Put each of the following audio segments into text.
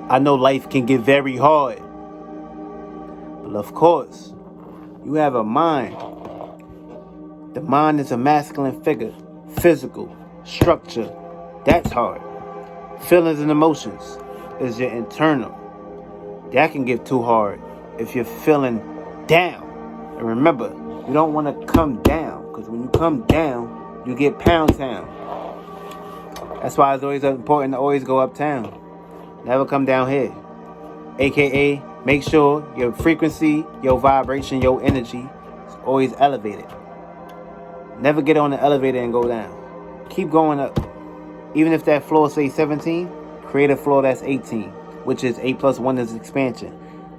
I know life can get very hard. But of course, you have a mind. The mind is a masculine figure. Physical, structure, that's hard. Feelings and emotions is your internal. That can get too hard if you're feeling down. And remember, you don't want to come down, because when you come down, you get pound town. That's why it's always important to always go uptown. Never come down here. AKA, make sure your frequency, your vibration, your energy is always elevated. Never get on the elevator and go down. Keep going up. Even if that floor say 17, create a floor that's 18, which is 8 plus 1 is expansion.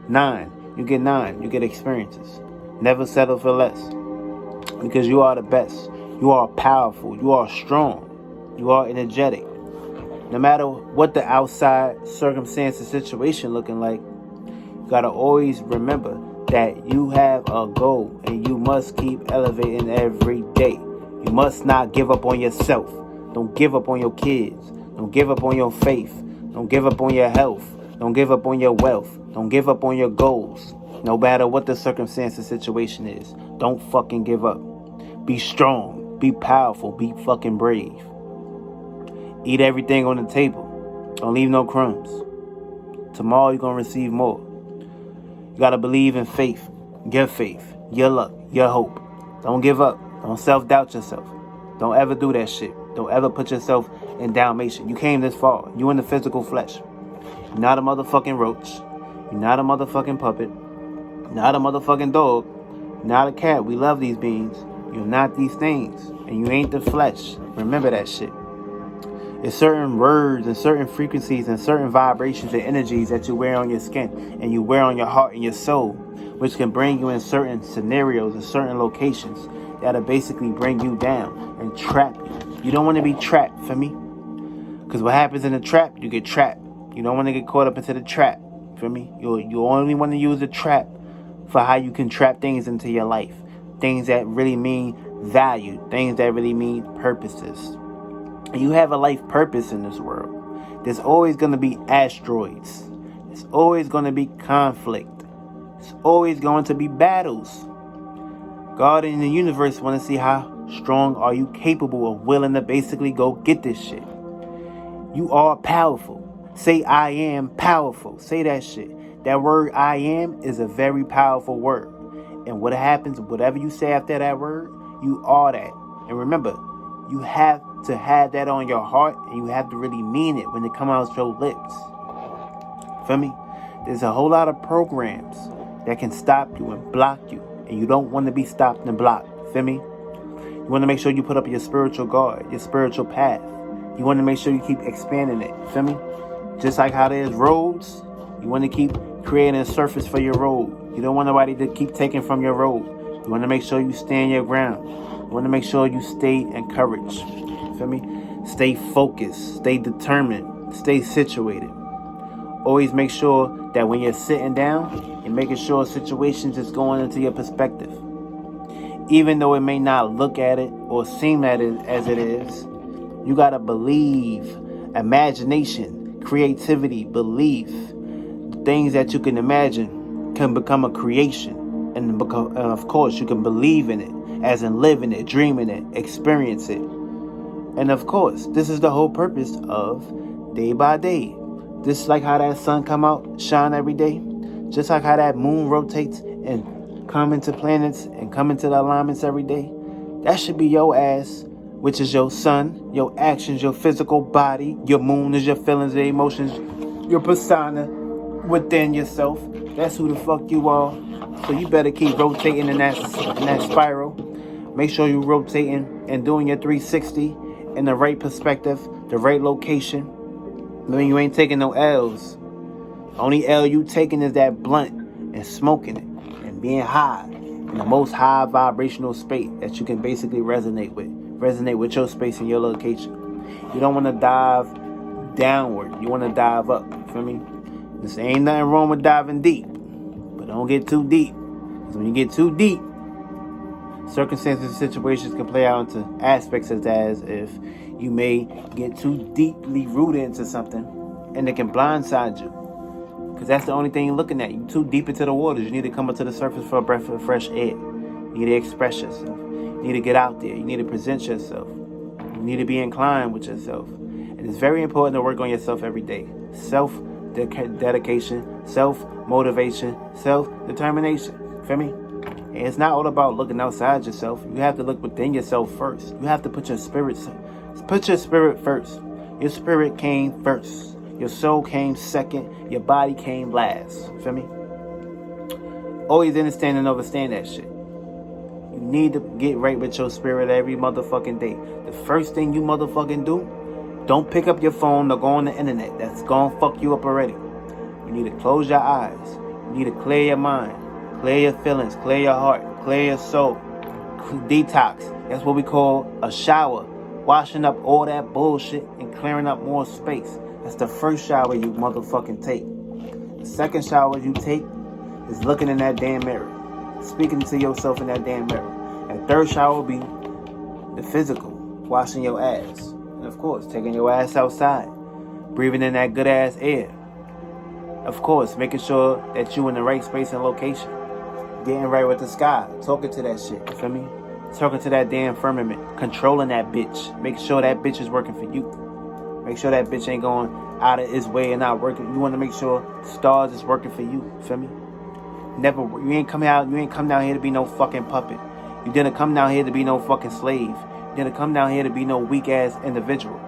9, you get 9, you get experiences. Never settle for less, because you are the best. You are powerful. You are strong. You are energetic. No matter what the outside circumstance and situation looking like, you gotta always remember that you have a goal and you must keep elevating every day. You must not give up on yourself. Don't give up on your kids. Don't give up on your faith. Don't give up on your health. Don't give up on your wealth. Don't give up on your goals. No matter what the circumstance and situation is, don't fucking give up. Be strong. Be powerful. Be fucking brave. Eat everything on the table. Don't leave no crumbs. Tomorrow you're going to receive more. You got to believe in faith, your luck, your hope. Don't give up. Don't self-doubt yourself. Don't ever do that shit. Don't ever put yourself in Dalmatian. You came this far. You in the physical flesh. You're not a motherfucking roach. You're not a motherfucking puppet. You're not a motherfucking dog. You're not a cat. We love these beings. You're not these things. And you ain't the flesh. Remember that shit. There's certain words and certain frequencies and certain vibrations and energies that you wear on your skin and you wear on your heart and your soul, which can bring you in certain scenarios and certain locations that'll basically bring you down and trap you. You don't want to be trapped, for me? Because what happens in the trap, you get trapped. You don't want to get caught up into the trap, for me? You only want to use the trap for how you can trap things into your life. Things that really mean value. Things that really mean purposes. You have a life purpose in this world. There's always going to be asteroids. There's always going to be conflict. There's always going to be battles. God in the universe want to see how strong are you capable of willing to basically go get this shit. You are powerful. Say I am powerful. Say that shit. That word I am is a very powerful word. And what happens, whatever you say after that word, you are that. And remember, you have to have that on your heart, and you have to really mean it when it comes out your lips. Feel me? There's a whole lot of programs that can stop you and block you, and you don't want to be stopped and blocked. Feel me? You want to make sure you put up your spiritual guard, your spiritual path. You want to make sure you keep expanding it. Feel me? Just like how there's roads, you want to keep creating a surface for your road. You don't want nobody to keep taking from your road. You want to make sure you stand your ground. You want to make sure you stay encouraged. Feel me? Stay focused. Stay determined. Stay situated. Always make sure that when you're sitting down, you're making sure situations is going into your perspective. Even though it may not look at it or seem at it as it is, you got to believe. Imagination, creativity, belief. The things that you can imagine can become a creation. And of course, you can believe in it, as in live in it, dream in it, experience it. And of course, this is the whole purpose of day by day. Just like how that sun come out, shine every day. Just like how that moon rotates and come into planets and come into the alignments every day. That should be your ass, which is your sun, your actions, your physical body. Your moon is your feelings, your emotions, your persona within yourself. That's who the fuck you are. So you better keep rotating in that spiral. Make sure you're rotating and doing your 360 in the right perspective, the right location. I mean, you ain't taking no L's. Only L you taking is that blunt and smoking it and being high in the most high vibrational space that you can basically resonate with. Resonate with your space and your location. You don't want to dive downward. You want to dive up. Feel me? This ain't nothing wrong with diving deep. But don't get too deep. Because when you get too deep, circumstances and situations can play out into aspects as if you may get too deeply rooted into something and it can blindside you. Because that's the only thing you're looking at. You're too deep into the waters. You need to come up to the surface for a breath of fresh air. You need to express yourself. You need to get out there. You need to present yourself. You need to be inclined with yourself. And it's very important to work on yourself every day. Self-dedication, self-motivation, self-determination. Feel me? And it's not all about looking outside yourself. You have to look within yourself first. You have to put your spirit first. Your spirit came first. Your soul came second. Your body came last. Feel me? Always understand and understand that shit. You need to get right with your spirit every motherfucking day. The first thing you motherfucking do, don't pick up your phone or go on the internet. That's gonna fuck you up already. You need to close your eyes. You need to clear your mind. Clear your feelings. Clear your heart. Clear your soul. Detox. That's what we call a shower. Washing up all that bullshit and clearing up more space. That's the first shower you motherfucking take. The second shower you take is looking in that damn mirror. Speaking to yourself in that damn mirror. And third shower will be the physical. Washing your ass. And of course, taking your ass outside. Breathing in that good ass air. Of course, making sure that you in the right space and location. Getting right with the sky. Talking to that shit. You feel me? Talking to that damn firmament. Controlling that bitch. Making sure that bitch is working for you. Make sure that bitch ain't going out of its way and not working. You want to make sure stars is working for you. Feel me? You ain't come down here to be no fucking puppet. You didn't come down here to be no fucking slave. You didn't come down here to be no weak ass individual.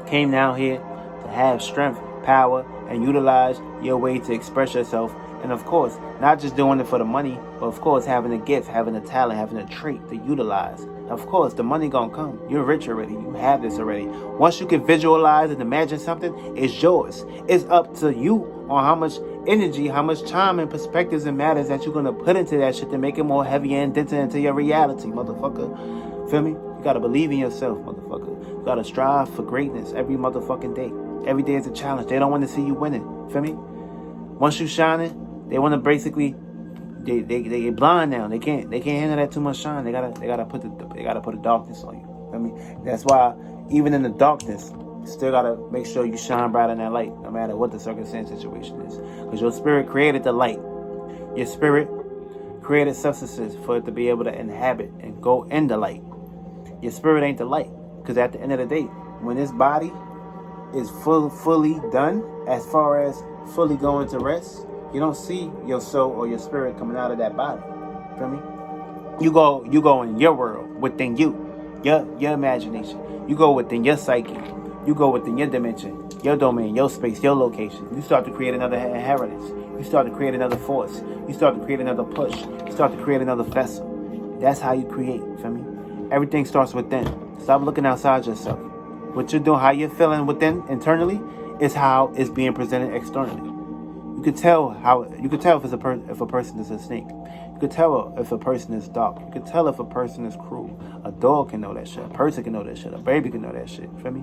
Came down here to have strength, power, and utilize your way to express yourself. And of course, not just doing it for the money, but of course having a gift, having a talent, having a trait to utilize. Of course, the money gonna come. You're rich already. You have this already. Once you can visualize and imagine something, it's yours. It's up to you on how much energy, how much time and perspectives and matters that you're gonna put into that shit to make it more heavy and denser into your reality, motherfucker. Feel me? You gotta believe in yourself, motherfucker. You gotta strive for greatness every motherfucking day. Every day is a challenge. They don't want to see you winning. Feel me? Once you shining, they want to basically they get blind now. They can't handle that too much shine. They gotta put the darkness on you. I mean, that's why even in the darkness, you still gotta make sure you shine bright in that light, no matter what the circumstance situation is. Because your spirit created the light. Your spirit created substances for it to be able to inhabit and go in the light. Your spirit ain't the light. Because at the end of the day, when this body is fully done, as far as fully going to rest, you don't see your soul or your spirit coming out of that body. Feel me? You go in your world, within you, your imagination. You go within your psyche. You go within your dimension, your domain, your space, your location. You start to create another inheritance. You start to create another force. You start to create another push. You start to create another vessel. That's how you create. Feel me? Everything starts within. Stop looking outside yourself. What you're doing, how you're feeling within internally, is how it's being presented externally. You could tell if a person is a snake. You could tell if a person is dark. You could tell if a person is cruel. A dog can know that shit. A person can know that shit. A baby can know that shit. Feel me?